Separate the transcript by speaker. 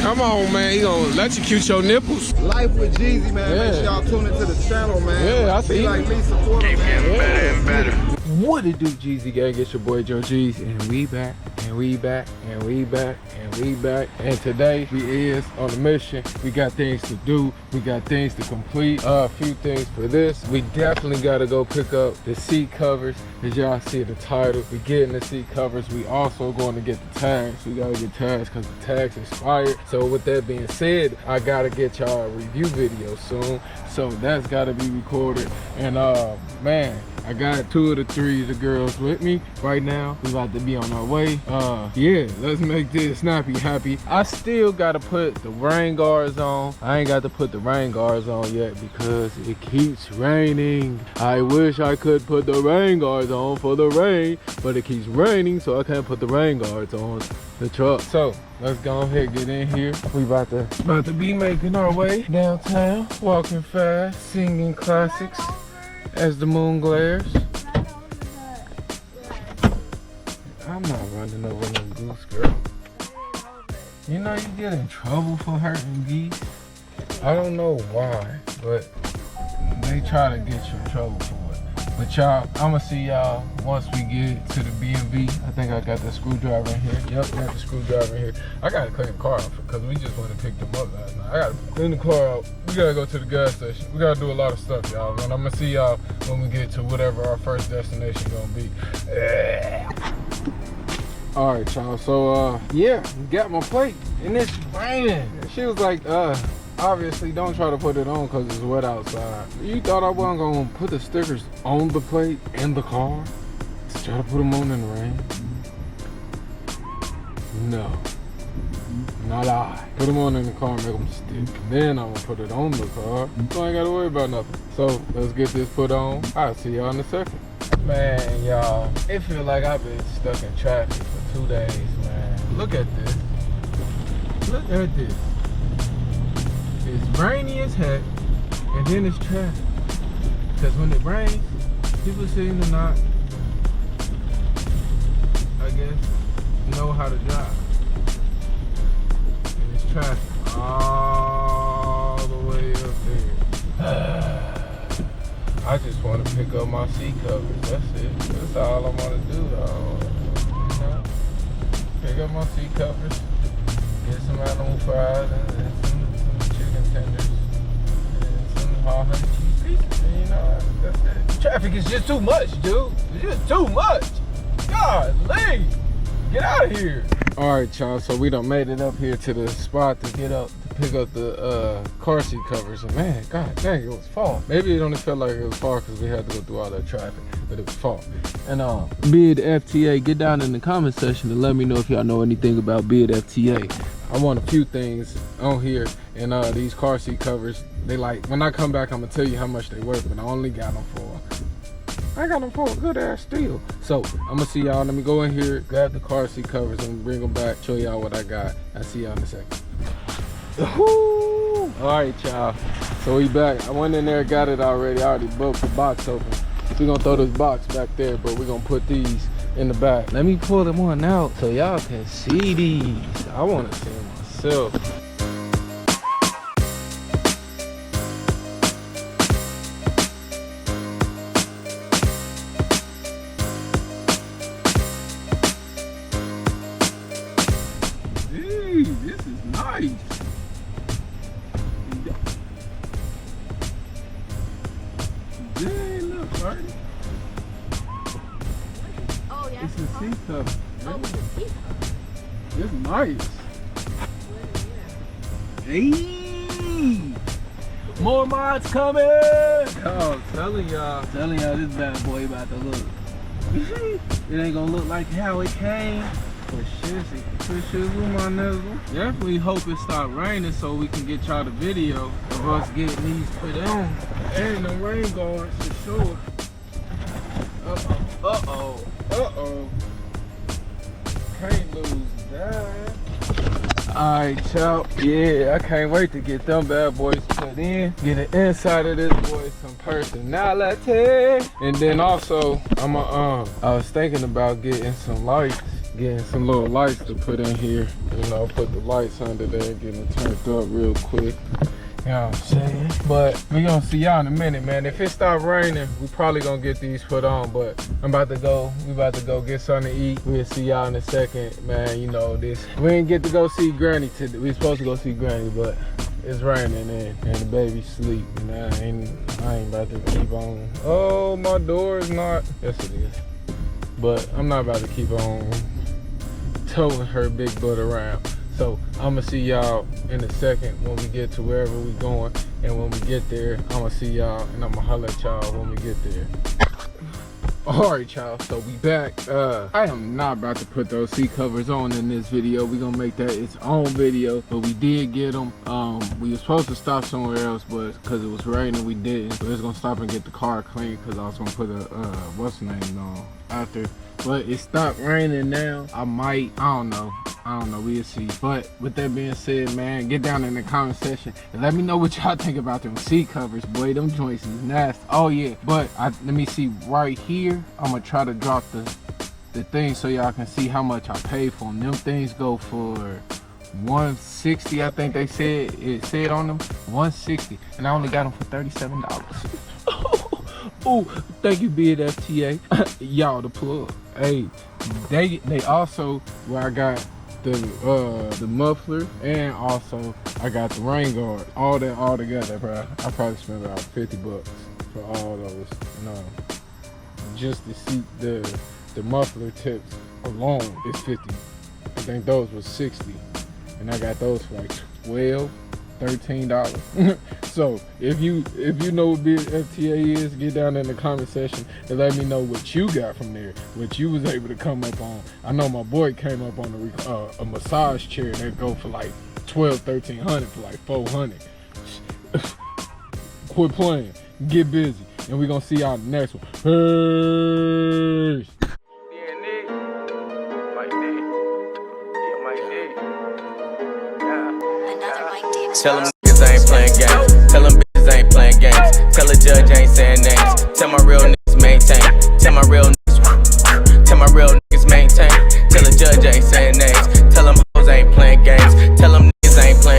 Speaker 1: Come on, man. He gonna electrocute your nipples.
Speaker 2: Life with Jeezy, man. Make sure y'all tune into the channel, man.
Speaker 1: Yeah, I see.
Speaker 2: Be like me, support him, man.
Speaker 1: Better and better.
Speaker 3: What it do, Jeezy gang? It's your boy Joe G's, and we back, and we back, and we back, and we back. And today we is on a mission. We got things to do. We got things to complete. A few things for this. We definitely gotta go pick up the seat covers. As y'all see the title, we getting the seat covers. We also going to get the tags. We gotta get tags because the tags expired. So with that being said, I gotta get y'all a review video soon. So that's gotta be recorded. And man, I got 2 of the 3 of the girls with me right now. We about to be on our way. Yeah, let's make this snappy happy. I still gotta put the rain guards on. I ain't got to put the rain guards on yet because it keeps raining. I wish I could put the rain guards on for the rain, but it keeps raining, so I can't put the rain guards on the truck. So let's go ahead and get in here. We about to be making our way downtown, walking fast, singing classics as the moon glares. I'm not running over no goose, girl. You know you get in trouble for hurting geese. I don't know why, but they try to get you in trouble for it. But y'all, I'ma see y'all once we get to the B&B. I think I got the screwdriver in here. Yep, got the screwdriver in here. I gotta clean the car out because we just went and picked them up last night. I gotta clean the car out. We gotta go to the gas station. We gotta do a lot of stuff, y'all. And I'm gonna see y'all when we get to whatever our first destination gonna be. All right, y'all. So yeah, got my plate and it's raining. She was like, obviously don't try to put it on because it's wet outside. You thought I wasn't gonna put the stickers on the plate in the car? To try to put them on in the rain? No, not I. Put them on in the car and make them stick. Then I'm gonna put it on the car. So I ain't gotta worry about nothing. So let's get this put on. I'll see y'all in a second. Man, y'all, it feel like I've been stuck in traffic for 2 days, man. Look at this. Look at this. It's rainy as heck, and then it's traffic. Because when it rains, people seem to not, I guess, know how to drive. And it's traffic all the way up there. I just want to pick up my seat covers. That's it. That's all I want to do, though. You know? Pick up my seat covers, get some animal fries, and some chicken tenders, and some hot honey cheese pieces. And you know, that's it. Traffic is just too much, dude. It's just too much. Golly. Get out of here. All right, y'all. So we done made it up here to the spot to get up. Pick up the car seat covers, and man, god dang, it was fall. Maybe it only felt like it was fall because we had to go through all that traffic, but it was fall. And Bid FTA, get down in the comment section and let me know if y'all know anything about Bid FTA. I want a few things on here, and these car seat covers, they like, when I come back, I'm gonna tell you how much they worth, but I only got them for a good ass deal. So I'm gonna see y'all. Let me go in here, grab the car seat covers, and bring them back, show y'all what I got. I'll see y'all in a second. All right, y'all, so we back. I went in there, got it already. I already broke the box open. We're gonna throw this box back there, but we're gonna put these in the back. Let me pull them one out so y'all can see these. I want to see them myself. Dude, this is nice. Dang, look, Marty.
Speaker 4: Oh, yeah.
Speaker 3: It's a seat cover.
Speaker 4: Oh, it's a seat cover.
Speaker 3: It's nice. Hey! More mods coming! Oh, I'm telling y'all this bad boy about to look. It ain't gonna look like how it came. For shizzle, my nizzle. Definitely hope it stop raining so we can get y'all the video of us getting these put on. And the rain guards for sure. Uh-oh. Can't lose that. Alright, y'all. Yeah, I can't wait to get them bad boys put in. Get the inside of this boy some personality. And then also, I was thinking about getting some lights Getting some little lights to put in here. You know, put the lights under there and get them turned up real quick. You know what I'm saying? But we gonna see y'all in a minute, man. If it start raining, we probably gonna get these put on. But we about to go get something to eat. We'll see y'all in a second, man. You know this. We didn't get to go see Granny today. We supposed to go see Granny, but it's raining and the baby sleep. And I ain't about to keep on. Oh, my door is not. Yes, it is. But I'm not about to keep on towing her big butt around. So I'm gonna see y'all in a second when we get to wherever we going, and when we get there, I'm gonna see y'all and I'm gonna holler at y'all when we get there. Alright y'all, so we back. I am not about to put those seat covers on in this video. We gonna make that its own video, but we did get them. We were supposed to stop somewhere else, but because it was raining, we didn't. So we was gonna stop and get the car clean because I was gonna put a what's the name on after. But it stopped raining now. I don't know, we'll see. But with that being said, man, get down in the comment section and let me know what y'all think about them seat covers. Boy, them joints is nasty. Oh yeah, but let me see right here. I'm gonna try to drop the thing so y'all can see how much I paid for them. Them things go for $160, I think they said. It said on them $160, and I only got them for $37. Oh, thank you, Bid FTA. Y'all the plug. Hey, they also where I got the muffler, and also I got the rain guard. All that all together, bro. I probably spent about $50 for all those. No, just to see the muffler tips alone is $50. I think those was $60, and I got those for like $12, $13. So if you know what Big FTA is, get down in the comment section and let me know what you got from there, what you was able to come up on. I know my boy came up on a massage chair that go for like $1,200, $1,300 for like $400. Quit playing, get busy, and we gonna see y'all in the next one. Peace.
Speaker 5: Tell them niggas I ain't playing games. Tell them bitches I ain't playing games. Tell the judge I ain't saying names. Tell my real niggas maintain. Tell my real niggas maintain. Tell the judge I ain't saying names.